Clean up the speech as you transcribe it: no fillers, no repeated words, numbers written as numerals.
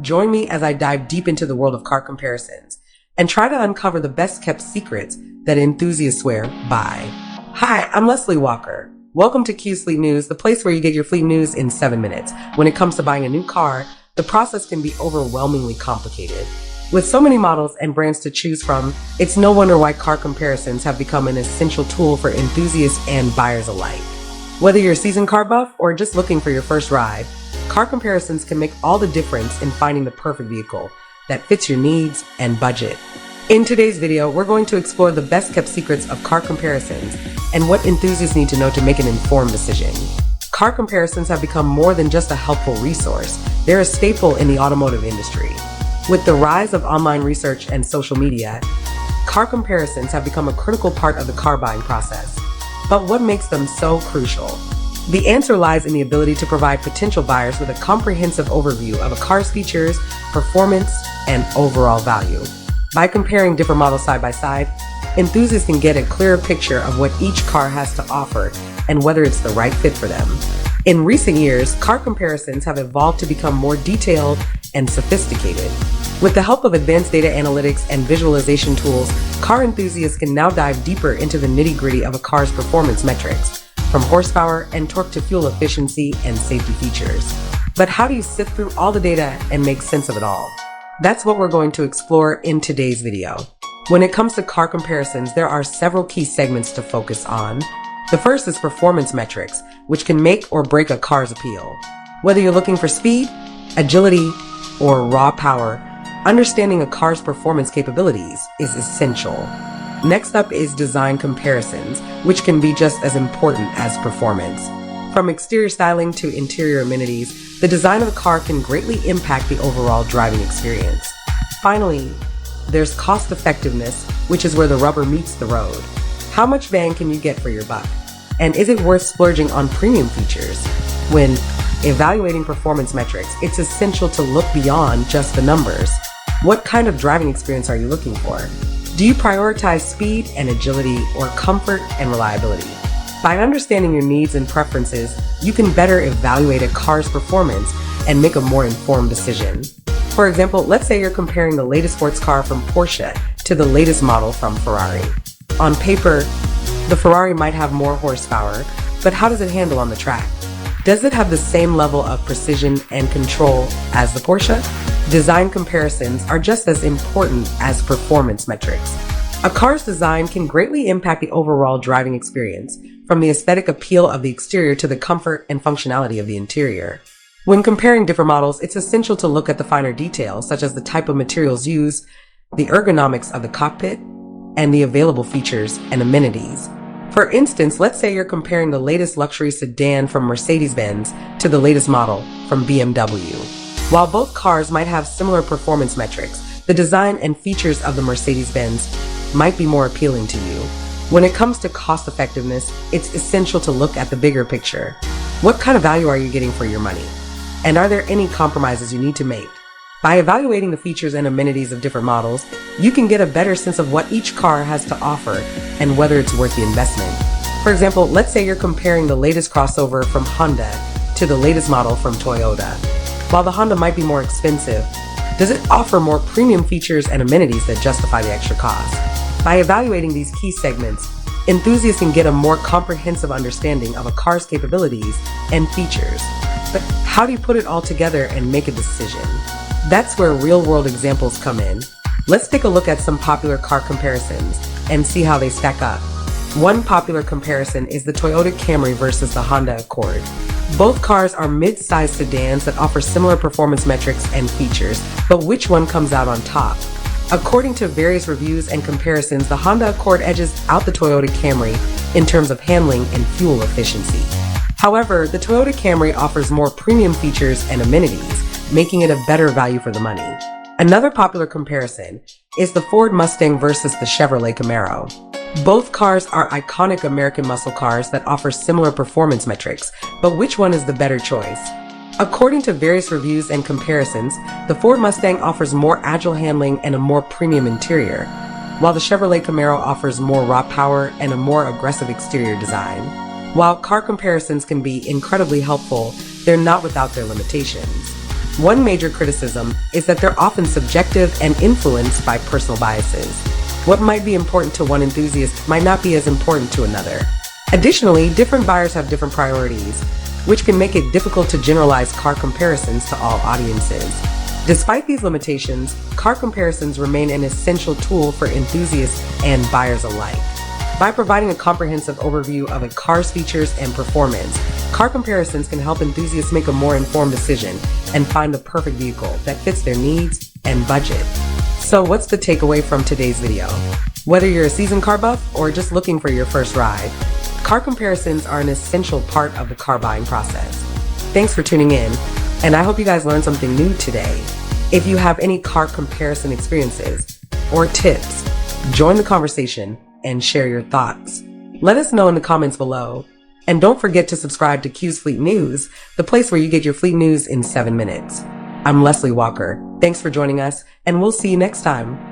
Join me as I dive deep into the world of car comparisons and try to uncover the best kept secrets that enthusiasts swear by. Hi, I'm Leslie Walker. Welcome to qfleetnews, the place where you get your fleet news in 7 minutes. When it comes to buying a new car, the process can be overwhelmingly complicated. With so many models and brands to choose from, it's no wonder why car comparisons have become an essential tool for enthusiasts and buyers alike. Whether you're a seasoned car buff or just looking for your first ride, car comparisons can make all the difference in finding the perfect vehicle that fits your needs and budget. In today's video, we're going to explore the best kept secrets of car comparisons and what enthusiasts need to know to make an informed decision. Car comparisons have become more than just a helpful resource. They're a staple in the automotive industry. With the rise of online research and social media, car comparisons have become a critical part of the car buying process. But what makes them so crucial? The answer lies in the ability to provide potential buyers with a comprehensive overview of a car's features, performance, and overall value. By comparing different models side by side, enthusiasts can get a clearer picture of what each car has to offer and whether it's the right fit for them. In recent years, car comparisons have evolved to become more detailed and sophisticated. With the help of advanced data analytics and visualization tools, car enthusiasts can now dive deeper into the nitty-gritty of a car's performance metrics, from horsepower and torque to fuel efficiency and safety features. But how do you sift through all the data and make sense of it all? That's what we're going to explore in today's video. When it comes to car comparisons, there are several key segments to focus on. The first is performance metrics, which can make or break a car's appeal. Whether you're looking for speed, agility, or raw power, understanding a car's performance capabilities is essential. Next up is design comparisons, which can be just as important as performance. From exterior styling to interior amenities, the design of the car can greatly impact the overall driving experience. Finally, there's cost effectiveness, which is where the rubber meets the road. How much bang can you get for your buck? And is it worth splurging on premium features? When evaluating performance metrics, it's essential to look beyond just the numbers. What kind of driving experience are you looking for? Do you prioritize speed and agility or comfort and reliability? By understanding your needs and preferences, you can better evaluate a car's performance and make a more informed decision. For example, let's say you're comparing the latest sports car from Porsche to the latest model from Ferrari. On paper, the Ferrari might have more horsepower, but how does it handle on the track? Does it have the same level of precision and control as the Porsche? Design comparisons are just as important as performance metrics. A car's design can greatly impact the overall driving experience, from the aesthetic appeal of the exterior to the comfort and functionality of the interior. When comparing different models, it's essential to look at the finer details, such as the type of materials used, the ergonomics of the cockpit, and the available features and amenities. For instance, let's say you're comparing the latest luxury sedan from Mercedes-Benz to the latest model from BMW. While both cars might have similar performance metrics, the design and features of the Mercedes-Benz might be more appealing to you. When it comes to cost effectiveness, it's essential to look at the bigger picture. What kind of value are you getting for your money? And are there any compromises you need to make? By evaluating the features and amenities of different models, you can get a better sense of what each car has to offer and whether it's worth the investment. For example, let's say you're comparing the latest crossover from Honda to the latest model from Toyota. While the Honda might be more expensive, does it offer more premium features and amenities that justify the extra cost? By evaluating these key segments, enthusiasts can get a more comprehensive understanding of a car's capabilities and features. But how do you put it all together and make a decision? That's where real-world examples come in. Let's take a look at some popular car comparisons and see how they stack up. One popular comparison is the Toyota Camry versus the Honda Accord. Both cars are mid-sized sedans that offer similar performance metrics and features, but which one comes out on top? According to various reviews and comparisons, the Honda Accord edges out the Toyota Camry in terms of handling and fuel efficiency. However, the Toyota Camry offers more premium features and amenities, making it a better value for the money. Another popular comparison is the Ford Mustang versus the Chevrolet Camaro. Both cars are iconic American muscle cars that offer similar performance metrics, but which one is the better choice? According to various reviews and comparisons, the Ford Mustang offers more agile handling and a more premium interior, while the Chevrolet Camaro offers more raw power and a more aggressive exterior design. While car comparisons can be incredibly helpful, they're not without their limitations. One major criticism is that they're often subjective and influenced by personal biases. What might be important to one enthusiast might not be as important to another. Additionally, different buyers have different priorities, which can make it difficult to generalize car comparisons to all audiences. Despite these limitations, car comparisons remain an essential tool for enthusiasts and buyers alike. By providing a comprehensive overview of a car's features and performance, car comparisons can help enthusiasts make a more informed decision and find the perfect vehicle that fits their needs and budget. So what's the takeaway from today's video? Whether you're a seasoned car buff or just looking for your first ride, car comparisons are an essential part of the car buying process. Thanks for tuning in, and I hope you guys learned something new today. If you have any car comparison experiences or tips, join the conversation and share your thoughts. Let us know in the comments below. And don't forget to subscribe to Q's Fleet News, the place where you get your fleet news in 7 minutes. I'm Leslie Walker. Thanks for joining us, and we'll see you next time.